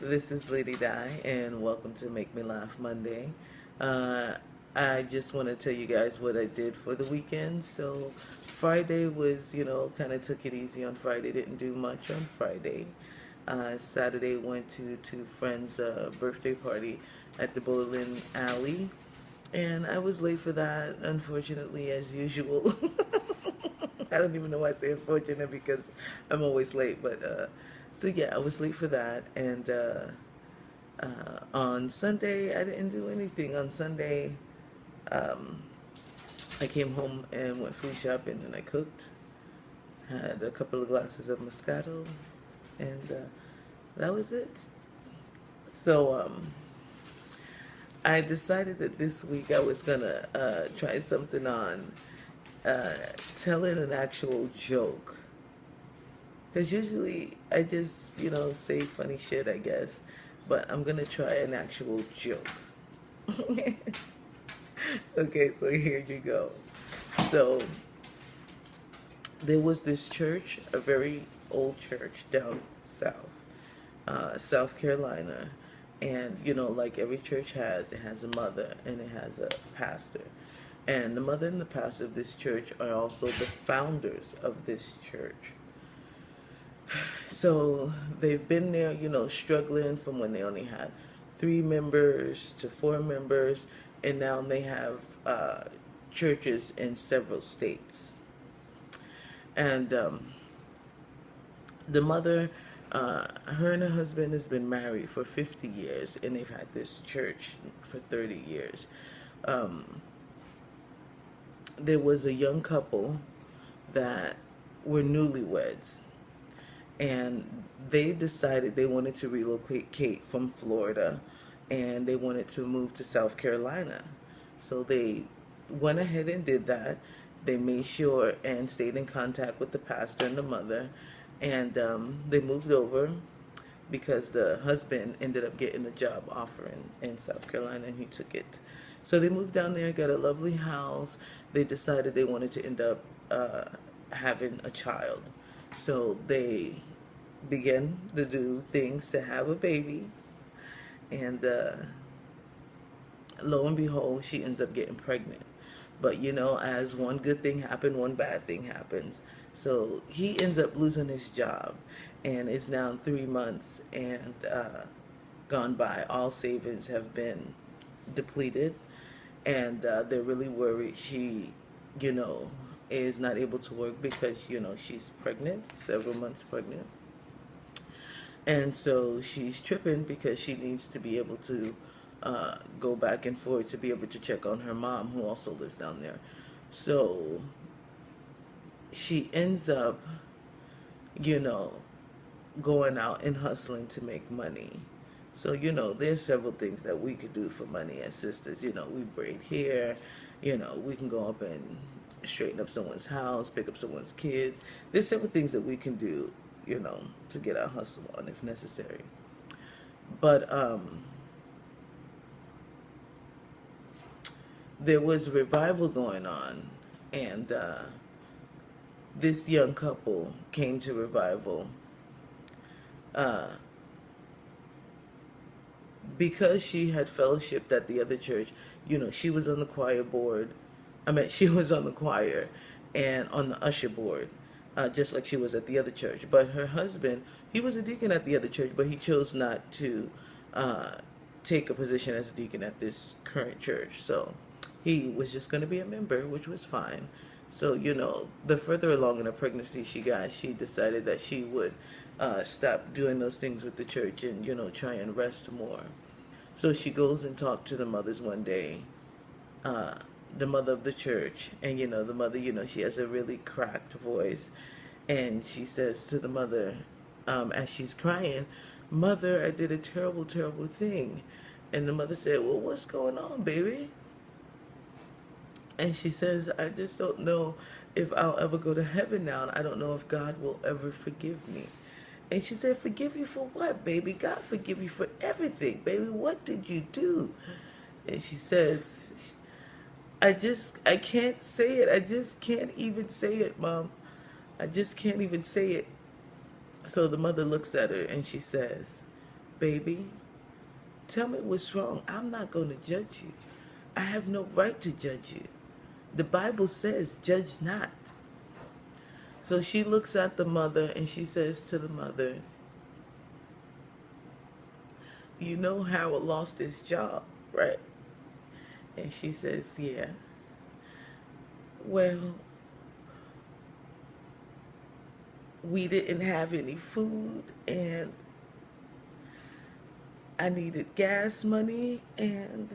This is Lady Di, and welcome to Make Me Laugh Monday. Uh, I just want to tell you guys what I did for the weekend. So, Friday was, kind of took it easy on Friday, didn't do much on Friday. Saturday went to two friends' birthday party at the bowling alley, and I was late for that, unfortunately, as usual. I don't even know why I say unfortunate because I'm always late, but so yeah, I was late for that, and on Sunday I didn't do anything. On Sunday, um, I came home and went food shopping, and I cooked. Had a couple of glasses of Moscato, and that was it. So I decided that this week I was gonna try something on uh, telling an actual joke. Because usually I just, say funny shit, I guess. But I'm going to try an actual joke. Okay, so here you go. So there was this church, a very old church down south, South Carolina. And, like every church has, it has a mother and it has a pastor. And the mother and the pastor of this church are also the founders of this church. So they've been there, struggling from when they only had 3 members to 4 members, and now they have churches in several states. And the mother, her and her husband has been married for 50 years, and they've had this church for 30 years. Um, there was a young couple that were newlyweds, and they decided they wanted to relocate from Florida, and they wanted to move to South Carolina. So they went ahead and did that. They made sure and stayed in contact with the pastor and the mother, and they moved over because the husband ended up getting a job offer in South Carolina, and he took it. So they moved down there, got a lovely house. They decided they wanted to end up having a child. So they began to do things to have a baby, and lo and behold, she ends up getting pregnant. But as one good thing happened, one bad thing happens. So he ends up losing his job, and it's now 3 months and gone by. All savings have been depleted, and they're really worried she, you know, is not able to work because she's pregnant, several months pregnant, and so she's tripping because she needs to be able to go back and forth to be able to check on her mom, who also lives down there. So she ends up, you know, going out and hustling to make money. So, there's several things that we could do for money as sisters. We braid hair, we can go up and straighten up someone's house, pick up someone's kids. There's several things that we can do, to get our hustle on if necessary. But there was revival going on, and this young couple came to revival uh, because she had fellowshipped at the other church. She was on the choir board. I mean, she was on the choir and on the usher board, just like she was at the other church. But her husband, he was a deacon at the other church, but he chose not to uh, take a position as a deacon at this current church. So he was just going to be a member, which was fine. So, the further along in her pregnancy she got, she decided that she would stop doing those things with the church and, try and rest more. So she goes and talked to the mothers one day, uh, the mother of the church. And, the mother, she has a really cracked voice. And she says to the mother, as she's crying, "Mother, I did a terrible, terrible thing." And the mother said, "Well, what's going on, baby?" And she says, "I just don't know if I'll ever go to heaven now. I don't know if God will ever forgive me." And she said, "Forgive you for what, baby? God forgive you for everything, baby. What did you do?" And she says, I can't say it. I just can't even say it, Mom. I just can't even say it." So the mother looks at her and she says, baby. Tell me what's wrong. I'm not going to judge you. I have no right to judge you. The Bible says, judge not. So she looks at the mother and she says to the mother, you know Harold lost his job, right? And she says, yeah. Well, we didn't have any food and I needed gas money and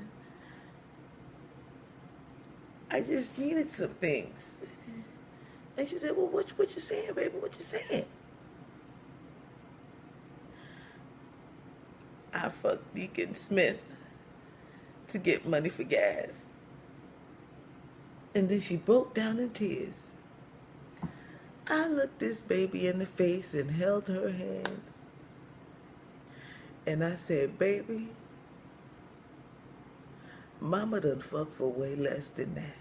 I just needed some things. And she said, well, what you saying, baby? What you saying? I fucked Deacon Smith to get money for gas. And then she broke down in tears. I looked this baby in the face and held her hands. And I said, baby, mama done fucked for way less than that.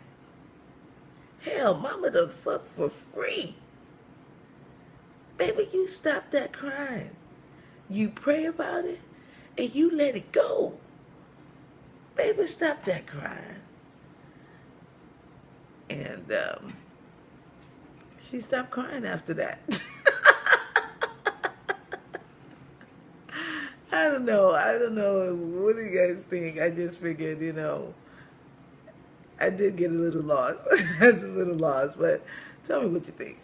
Hell, mama done fucked for free. Baby, you stop that crying. You pray about it and you let it go. Baby, stop that crying. And she stopped crying after that. I don't know. What do you guys think? I just figured, I did get a little lost. That's a little lost, but tell me what you think.